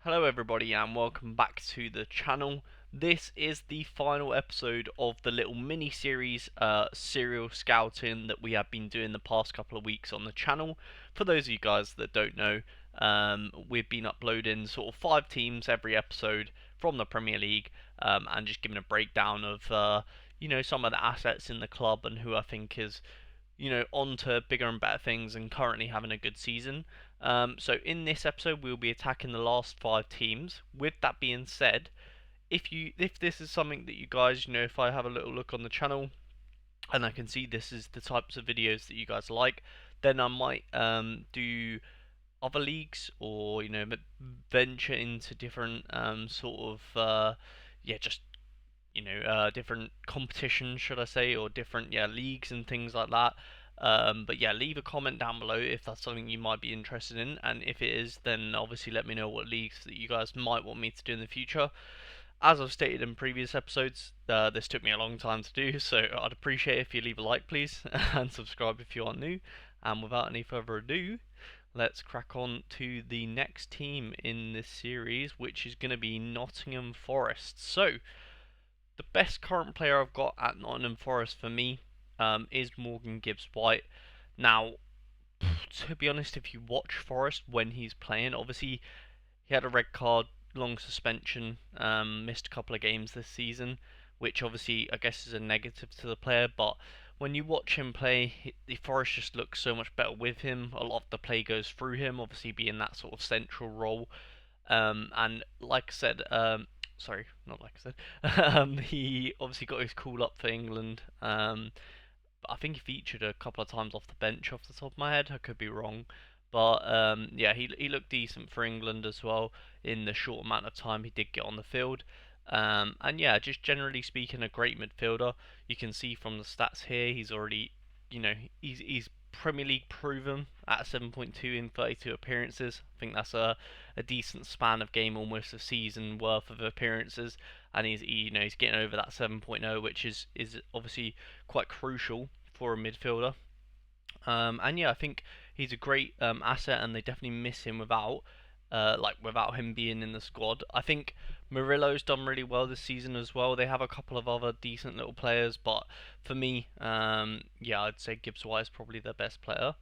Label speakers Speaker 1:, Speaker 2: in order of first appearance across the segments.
Speaker 1: Hello everybody and welcome back to the channel. This is the final episode of the little mini series serial scouting that we have been doing the past couple of weeks on the channel. For those of you guys that don't know, we've been uploading sort of 5 teams every episode from the Premier League, and just giving a breakdown of some of the assets in the club and who I think is on to bigger and better things and currently having a good season. So in this episode, we'll be attacking the last 5 teams. With that being said, if this is something that you guys, if I have a little look on the channel and I can see this is the types of videos that you guys like, then I might do other leagues or venture into different sort of just different competitions, should I say, or different leagues and things like that. But yeah, leave a comment down below if that's something you might be interested in, and if it is, then obviously let me know what leagues that you guys might want me to do in the future. As I've stated in previous episodes, this took me a long time to do, so I'd appreciate if you leave a like, please, and subscribe if you are new. And without any further ado, let's crack on to the next team in this series, which is going to be Nottingham Forest. So, the best current player I've got at Nottingham Forest for me is Morgan Gibbs-White. Now, to be honest, if you watch Forest when he's playing, obviously he had a red card, long suspension, missed a couple of games this season, which obviously I guess is a negative to the player, but when you watch him play, the Forest just looks so much better with him. A lot of the play goes through him, obviously being that sort of central role. And like I said, sorry, not like I said, he obviously got his call up for England. But I think he featured a couple of times off the bench, off the top of my head. I could be wrong, but yeah, he looked decent for England as well in the short amount of time he did get on the field. And yeah, just generally speaking, a great midfielder. You can see from the stats here, he's already, he's Premier League proven at 7.2 in 32 appearances. I think that's a decent span of game, almost a season worth of appearances, and he's getting over that 7.0, which is obviously quite crucial for a midfielder. And yeah, I think he's a great asset, and they definitely miss him without him being in the squad. I think Murillo's done really well this season as well. They have a couple of other decent little players, but for me, yeah, I'd say Gibbs White is probably their best player.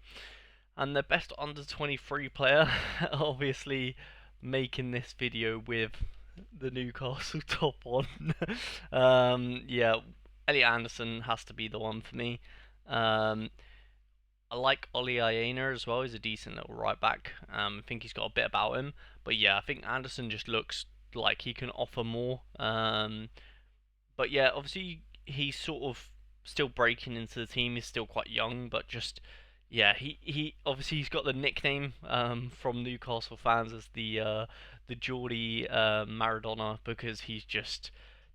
Speaker 1: And their best under 23 player, obviously making this video with the Newcastle top on. Yeah, Elliot Anderson has to be the one for me. Um, I like Ollie Aina as well. He's a decent little right back. I think he's got a bit about him. But yeah, I think Anderson just looks like he can offer more. But yeah, obviously he's sort of still breaking into the team. He's still quite young, but just yeah, he obviously he's got the nickname from Newcastle fans as the Geordie Maradona, because he's just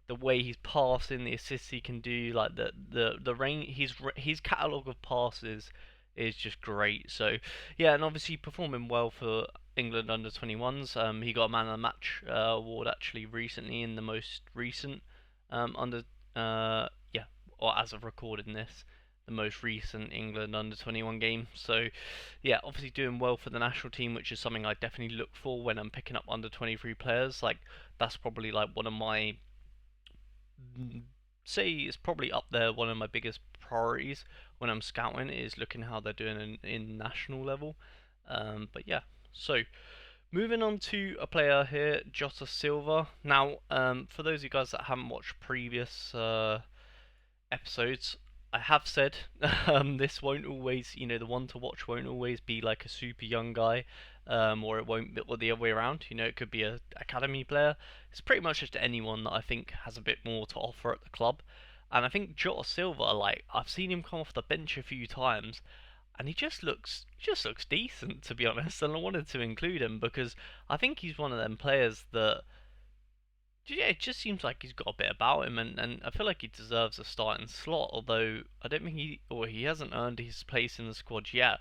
Speaker 1: the way he's passing, the assists he can do, like the range, his catalogue of passes is just great. So yeah, and obviously performing well for England under 21s. He got a man of the match award actually recently in the most recent under yeah, or as of recording this, the most recent England under 21 game. So yeah, obviously doing well for the national team, which is something I definitely look for when I'm picking up under 23 players. Like that's probably like one of my say it's probably up there one of my biggest priorities when I'm scouting is looking how they're doing in national level. But yeah, so moving on to a player here, Jota Silva. Now, for those of you guys that haven't watched previous episodes, I have said this won't always, the one to watch won't always be like a super young guy, or it won't be or the other way around. It could be a academy player. It's pretty much just anyone that I think has a bit more to offer at the club. And I think Jota Silva, like I've seen him come off the bench a few times, and he just looks decent, to be honest. And I wanted to include him because I think he's one of them players that yeah, it just seems like he's got a bit about him, and I feel like he deserves a starting slot. Although I don't think he hasn't earned his place in the squad yet.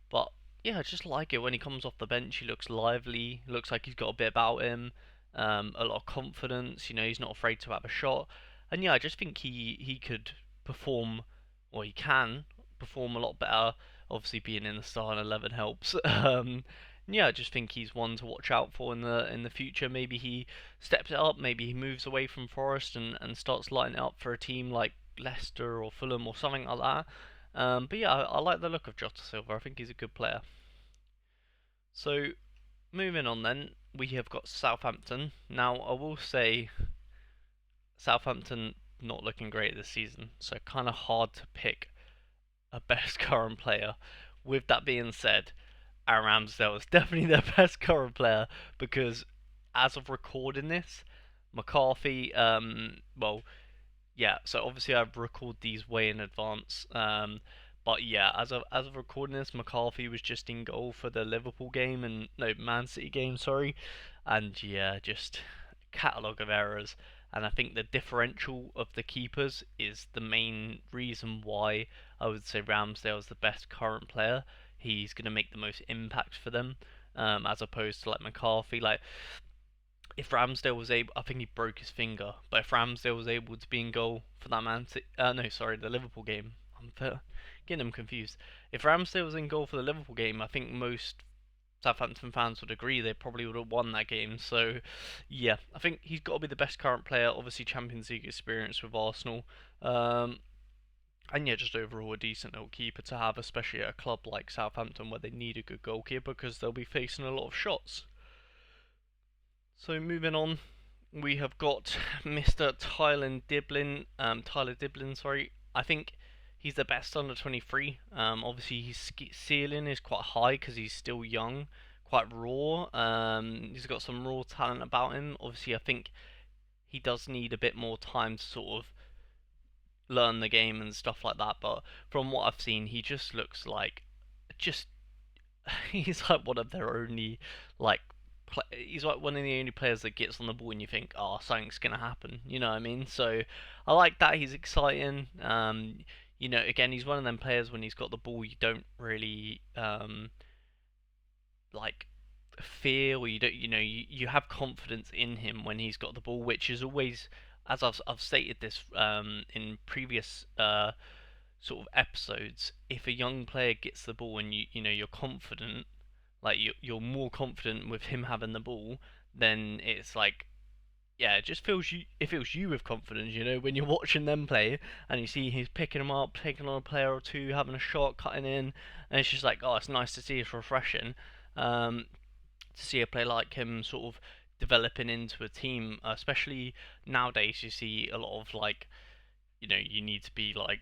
Speaker 1: But yeah, I just like it when he comes off the bench. He looks lively, looks like he's got a bit about him, a lot of confidence. He's not afraid to have a shot, and yeah, I just think he could perform, or he can perform a lot better. Obviously, being in the starting 11 helps. Yeah, I just think he's one to watch out for in the future. Maybe he steps it up. Maybe he moves away from Forest and starts lighting it up for a team like Leicester or Fulham or something like that. But yeah, I like the look of Jota Silva. I think he's a good player. So moving on then, we have got Southampton. Now I will say Southampton not looking great this season, so kind of hard to pick a best current player. With that being said, Aaron Ramsdale is definitely their best current player because as of recording this, McCarthy, well, yeah, so obviously I've recorded these way in advance. But yeah, as of recording this, McCarthy was just in goal for the Liverpool game and no Man City game, sorry, and yeah, just catalogue of errors. And I think the differential of the keepers is the main reason why I would say Ramsdale is the best current player. He's going to make the most impact for them, as opposed to like McCarthy. Like if Ramsdale was able, I think he broke his finger, but if Ramsdale was able to be in goal for that no, sorry, the Liverpool game, I'm getting them confused. If Ramsdale was in goal for the Liverpool game, I think most Southampton fans would agree they probably would have won that game. So, yeah, I think he's got to be the best current player. Obviously, Champions League experience with Arsenal, um, and yeah, just overall a decent little keeper to have, especially at a club like Southampton where they need a good goalkeeper because they'll be facing a lot of shots. So moving on, we have got Mr. Tyler Diblin, sorry. I think he's the best under 23. Obviously his ceiling is quite high because he's still young, quite raw. He's got some raw talent about him. Obviously, I think he does need a bit more time to sort of learn the game and stuff like that. But from what I've seen, he just looks like just he's like one of their only like he's like one of the only players that gets on the ball and you think, oh, something's gonna happen. You know what I mean? So I like that. He's exciting. Again, he's one of them players when he's got the ball, you don't really like fear or you don't you have confidence in him when he's got the ball, which is always, as I've stated this in previous sort of episodes, if a young player gets the ball and you're confident, like you're more confident with him having the ball, then it's like, yeah, it just fills you. It fills you with confidence, when you're watching them play and you see he's picking them up, taking on a player or two, having a shot, cutting in, and it's just like, oh, it's nice to see. It's refreshing to see a player like him sort of developing into a team, especially nowadays. You see a lot of like, you need to be like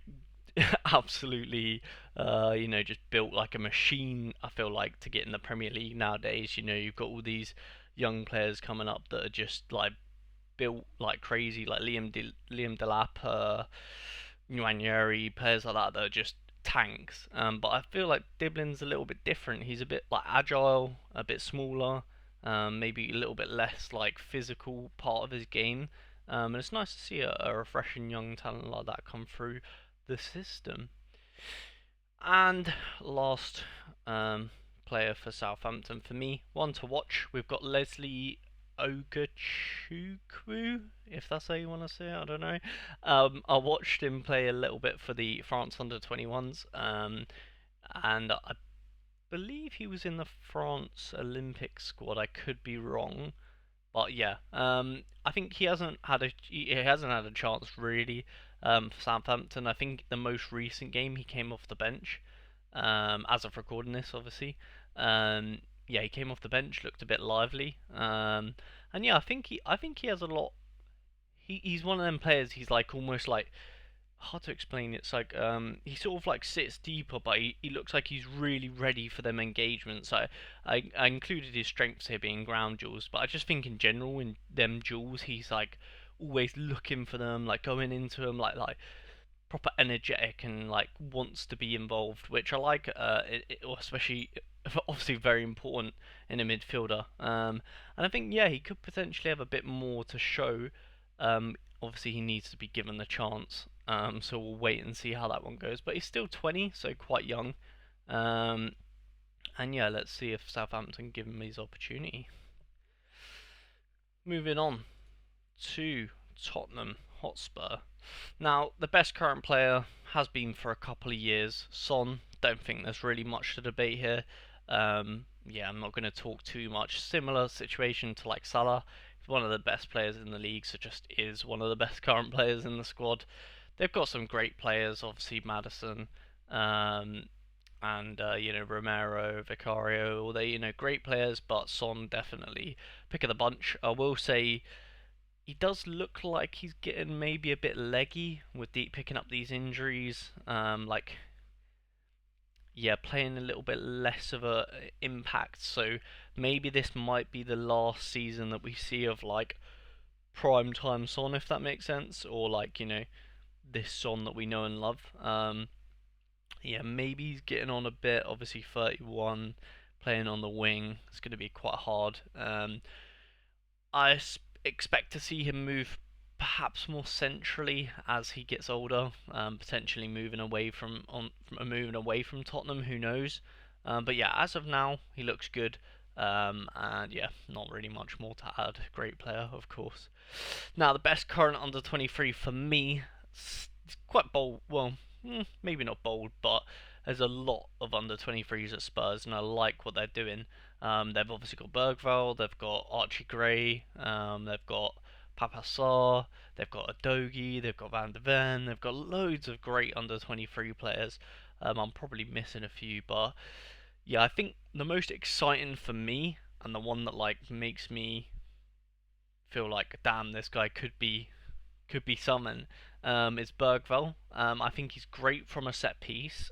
Speaker 1: absolutely, just built like a machine. I feel like to get in the Premier League nowadays, you've got all these young players coming up that are just like built like crazy, like Liam Delap, Nwaneri, players like that are just tanks. But I feel like Diblin's a little bit different. He's a bit like agile, a bit smaller, maybe a little bit less like physical part of his game. And it's nice to see a refreshing young talent like that come through the system. And last player for Southampton for me, one to watch. We've got Leslie Ogachukwu, if that's how you want to say it, I don't know. I watched him play a little bit for the France under 21s, and I believe he was in the France Olympic squad. I could be wrong, but yeah, I think he hasn't had a chance really for Southampton. I think the most recent game he came off the bench, as of recording this, obviously. Yeah, he came off the bench, looked a bit lively, and yeah, I think he has a lot. He's one of them players. He's like almost like hard to explain. It's like he sort of like sits deeper, but he looks like he's really ready for them engagements. I included his strengths here being ground duels, but I just think in general in them duels he's like always looking for them, like going into them, like proper energetic and like wants to be involved, which I like. Especially obviously very important in a midfielder. And I think yeah he could potentially have a bit more to show. Obviously he needs to be given the chance. So we'll wait and see how that one goes. But he's still 20, so quite young. Um, and yeah, let's see if Southampton give him his opportunity. Moving on to Tottenham Hotspur. Now, the best current player has been for a couple of years, Son. Don't think there's really much to debate here. yeah, I'm not going to talk too much. Similar situation to like Salah. He's one of the best players in the league, so just is one of the best current players in the squad. They've got some great players, obviously Madison, um, and Romero, Vicario, all they great players, but Son definitely pick of the bunch. I will say he does look like he's getting maybe a bit leggy with picking up these injuries. Like yeah, playing a little bit less of a impact. So maybe this might be the last season that we see of like prime time Son, if that makes sense, or like this Son that we know and love. Yeah, maybe he's getting on a bit. Obviously, 31, playing on the wing, it's going to be quite hard. I expect to see him move perhaps more centrally as he gets older, potentially moving away from Tottenham. Who knows? But yeah, as of now, he looks good. And yeah, not really much more to add. Great player, of course. Now, the best current under 23 for me, it's quite bold. Well, maybe not bold, but there's a lot of under 23s at Spurs, and I like what they're doing. They've obviously got Bergvall, they've got Archie Gray, they've got Papassar, they've got Adogi, they've got Van de Ven, they've got loads of great under 23 players. I'm probably missing a few, but yeah, I think the most exciting for me and the one that like makes me feel like damn, this guy could be someone is Bergvall. I think he's great from a set piece.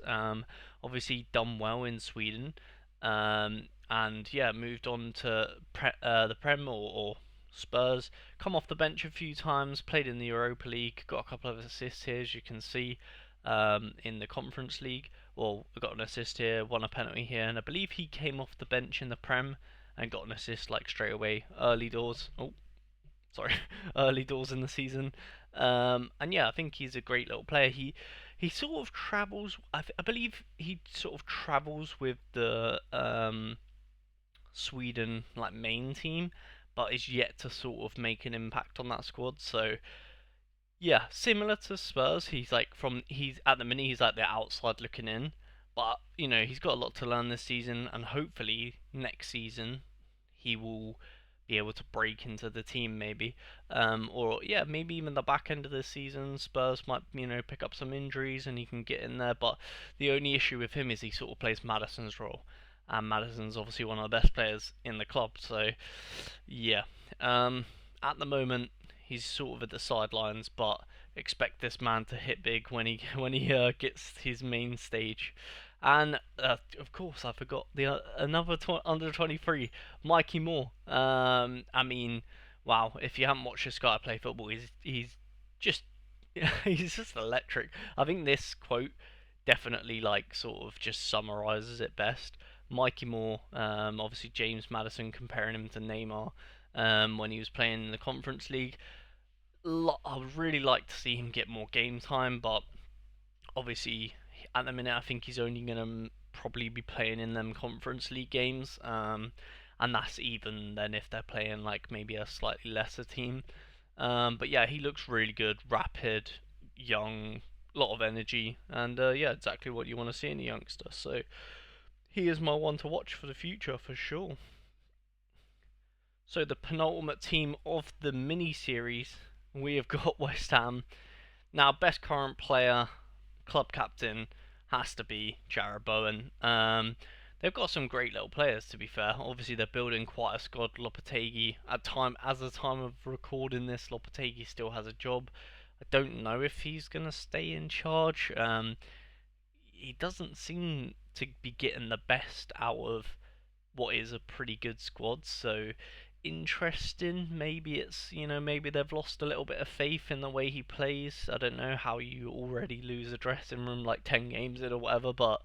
Speaker 1: Obviously done well in Sweden, and yeah, moved on to the Prem or Spurs. Come off the bench a few times, played in the Europa League, got a couple of assists here, as you can see, in the Conference League. Well, got an assist here, won a penalty here, and I believe he came off the bench in the Prem and got an assist like straight away, early doors. Oh, sorry, early doors in the season. And yeah, I think he's a great little player. He sort of travels. I believe he sort of travels with the Sweden like main team, but is yet to sort of make an impact on that squad. So yeah, similar to Spurs, he's at the minute he's like the outside looking in, but he's got a lot to learn this season, and hopefully next season he will be able to break into the team maybe, or yeah, maybe even the back end of the season Spurs might pick up some injuries and he can get in there. But the only issue with him is he sort of plays Madison's role, and Madison's obviously one of the best players in the club. So yeah, at the moment he's sort of at the sidelines, but expect this man to hit big when he gets his main stage. And of course, I forgot the another under 23, Mikey Moore. I mean, wow! If you haven't watched this guy play football, he's just he's just electric. I think this quote definitely like sort of just summarizes it best. Mikey Moore, obviously James Madison comparing him to Neymar when he was playing in the Conference League. I would really like to see him get more game time, but obviously at the minute I think he's only going to probably be playing in them Conference League games, and that's even then if they're playing like maybe a slightly lesser team. But yeah, he looks really good, rapid, young, lot of energy, and yeah, exactly what you want to see in a youngster. So he is my one to watch for the future for sure. So the penultimate team of the mini series, we have got West Ham. Now, best current player, club captain, has to be Jarrod Bowen. They've got some great little players, to be fair. Obviously, they're building quite a squad. Lopetegui, as the time of recording this, Lopetegui still has a job. I don't know if he's gonna stay in charge. He doesn't seem to be getting the best out of what is a pretty good squad. So interesting. Maybe maybe they've lost a little bit of faith in the way he plays. I don't know how you already lose a dressing room like 10 games in or whatever, but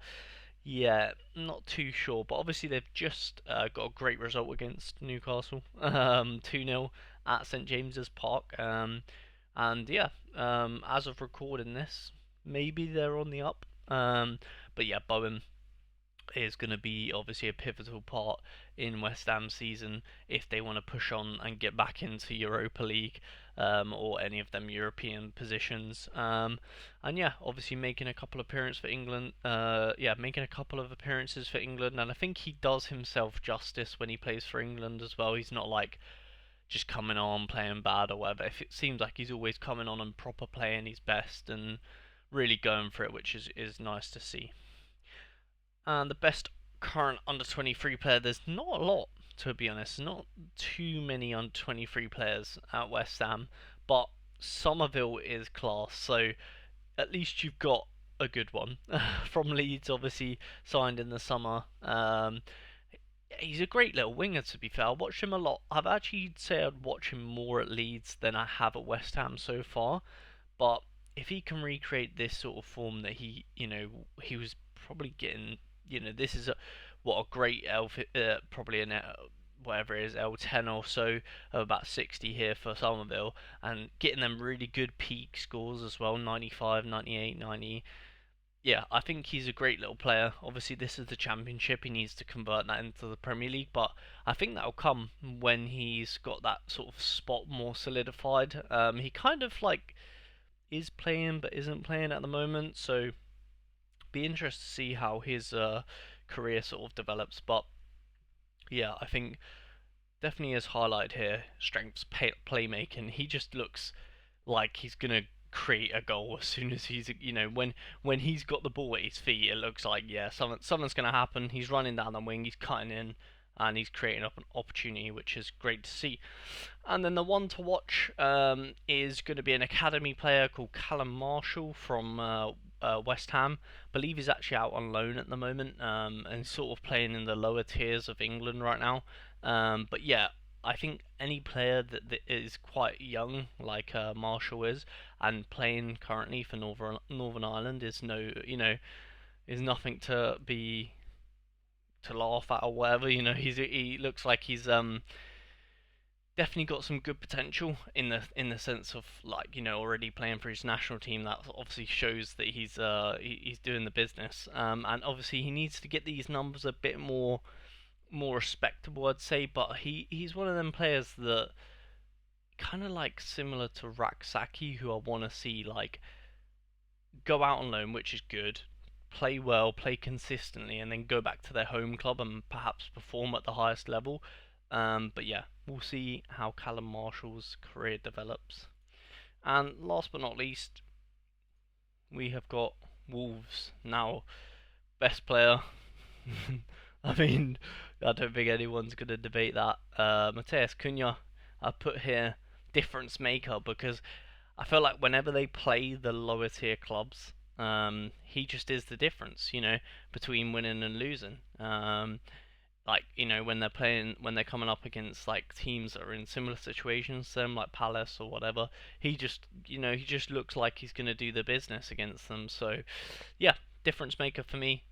Speaker 1: yeah, not too sure. But obviously they've just got a great result against Newcastle, 2-0 at St James's Park. And yeah, as of recording this, maybe they're on the up. But yeah, Bowen is going to be obviously a pivotal part in West Ham's season if they want to push on and get back into Europa League, or any of them European positions. And yeah, obviously making a couple of appearances for England. Making a couple of appearances for England, and I think he does himself justice when he plays for England as well. He's not like just coming on playing bad or whatever. If it seems like he's always coming on and proper playing his best and really going for it, which is nice to see. And the best current under 23 player, there's not a lot, to be honest. Not too many under 23 players at West Ham, but Somerville is class. So at least you've got a good one from Leeds, obviously signed in the summer. He's a great little winger, to be fair. I watched him a lot. I've actually said I'd watch him more at Leeds than I have at West Ham so far. But if he can recreate this sort of form that he was probably getting, this is what a great probably an whatever it is, L10 or so, of about 60 here for Somerville, and getting them really good peak scores as well, 95, 98, 90. Yeah, I think he's a great little player. Obviously, this is the Championship. He needs to convert that into the Premier League, but I think that'll come when he's got that sort of spot more solidified. He kind of like is playing but isn't playing at the moment, so be interested to see how his career sort of develops. But yeah, I think definitely his highlight here, strengths, playmaking. He just looks like he's gonna create a goal as soon as he's, when he's got the ball at his feet. It looks like, yeah, something's gonna happen. He's running down the wing, he's cutting in, and he's creating up an opportunity, which is great to see. And then the one to watch is going to be an academy player called Callum Marshall from West Ham. I believe he's actually out on loan at the moment, and sort of playing in the lower tiers of England right now. But yeah, I think any player that is quite young, like Marshall is, and playing currently for Northern Ireland is is nothing to laugh at or whatever. He looks like he's definitely got some good potential in the sense of, like, already playing for his national team. That obviously shows that he's doing the business. And obviously he needs to get these numbers a bit more respectable, I'd say. But he's one of them players that kind of like similar to Raksaki, who I want to see like go out on loan, which is good, play well, play consistently, and then go back to their home club and perhaps perform at the highest level. But yeah, we'll see how Callum Marshall's career develops. And last but not least, we have got Wolves. Now, best player. I mean, I don't think anyone's going to debate that. Matheus Cunha, I put here difference maker, because I feel like whenever they play the lower tier clubs, he just is the difference, between winning and losing. Like, when they're coming up against like teams that are in similar situations to them, like Palace or whatever, he just looks like he's gonna do the business against them. So yeah, difference maker for me.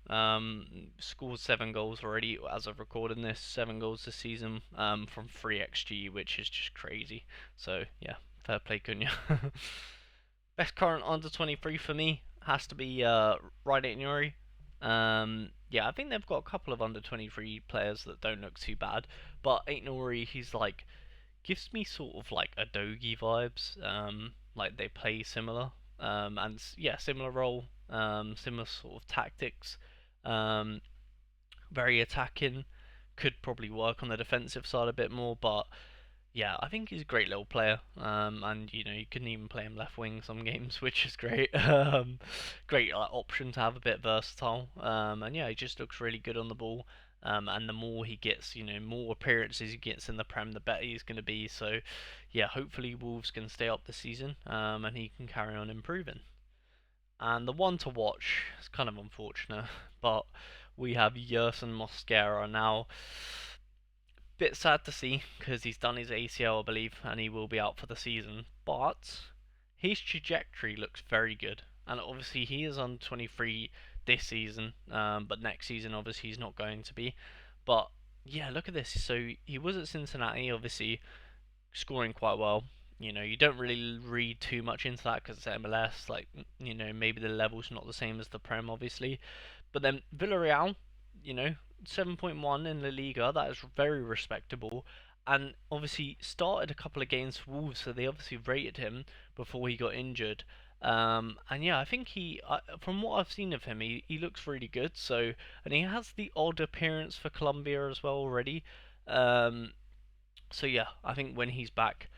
Speaker 1: Scored 7 goals already as of recording this, 7 goals this season, from 3 xg, which is just crazy. So yeah, fair play, Cunha. Best current under 23 for me has to be Ryan Nuri. Yeah, I think they've got a couple of under 23 players that don't look too bad, but Nuri, he's like, gives me sort of like Adogi vibes. Like they play similar, and yeah, similar role, similar sort of tactics. Um, Very attacking. Could probably work on the defensive side a bit more, but yeah, I think he's a great little player. And you can even play him left wing some games, which is great. Great like, option to have a bit versatile. And yeah, he just looks really good on the ball. And the more he gets, more appearances he gets in the Prem, the better he's going to be. So yeah, hopefully Wolves can stay up this season, and he can carry on improving. And the one to watch is kind of unfortunate, but we have Yerson Mosquera now. Bit sad to see because he's done his ACL, I believe, and he will be out for the season. But his trajectory looks very good, and obviously he is on 23 this season, but next season obviously he's not going to be. But yeah, look at this. So he was at Cincinnati, obviously scoring quite well. You don't really read too much into that because it's MLS. Like, maybe the level's not the same as the Prem, obviously. But then Villarreal, you know, 7.1 in La Liga, that is very respectable. And obviously started a couple of games for Wolves, so they obviously rated him before he got injured. And yeah, I think from what I've seen of him, he looks really good. So, and he has the odd appearance for Colombia as well already. Um, so yeah, I think when he's back,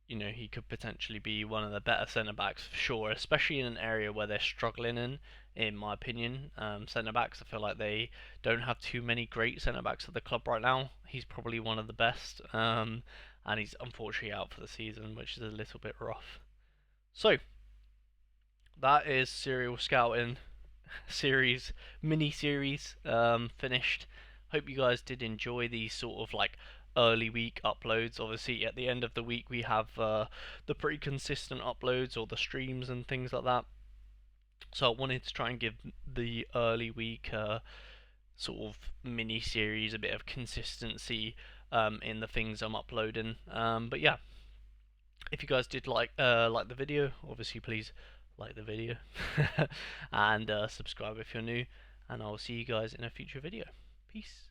Speaker 1: he could potentially be one of the better centre backs for sure, especially in an area where they're struggling in my opinion. Centre backs, I feel like they don't have too many great centre backs at the club right now. He's probably one of the best, and he's unfortunately out for the season, which is a little bit rough. So, that is Serial Scouting series, mini series, finished. Hope you guys did enjoy these sort of like early week uploads. Obviously, at the end of the week, we have the pretty consistent uploads or the streams and things like that. So I wanted to try and give the early week sort of mini series a bit of consistency in the things I'm uploading. But yeah, if you guys did like the video, obviously please like the video and subscribe if you're new. And I'll see you guys in a future video. Peace.